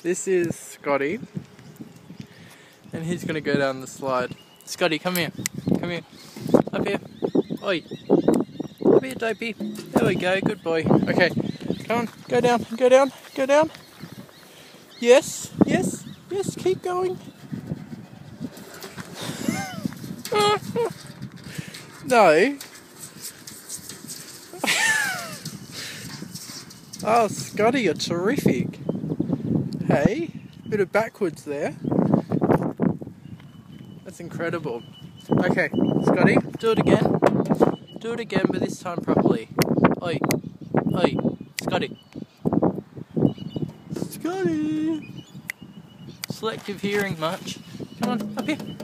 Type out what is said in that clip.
This is Scotty, and he's gonna go down the slide. Scotty, come here. Come here. Up here. Oi. Up here, Dopey. There we go. Good boy. Okay. Come on. Go down. Go down. Go down. Yes. Yes. Yes. Keep going. No. Oh, Scotty, you're terrific. Hey, bit of backwards there. That's incredible. Okay, Scotty, do it again. Do it again, but this time properly. Oi, oi, Scotty. Scotty. Selective hearing much. Come on, up here.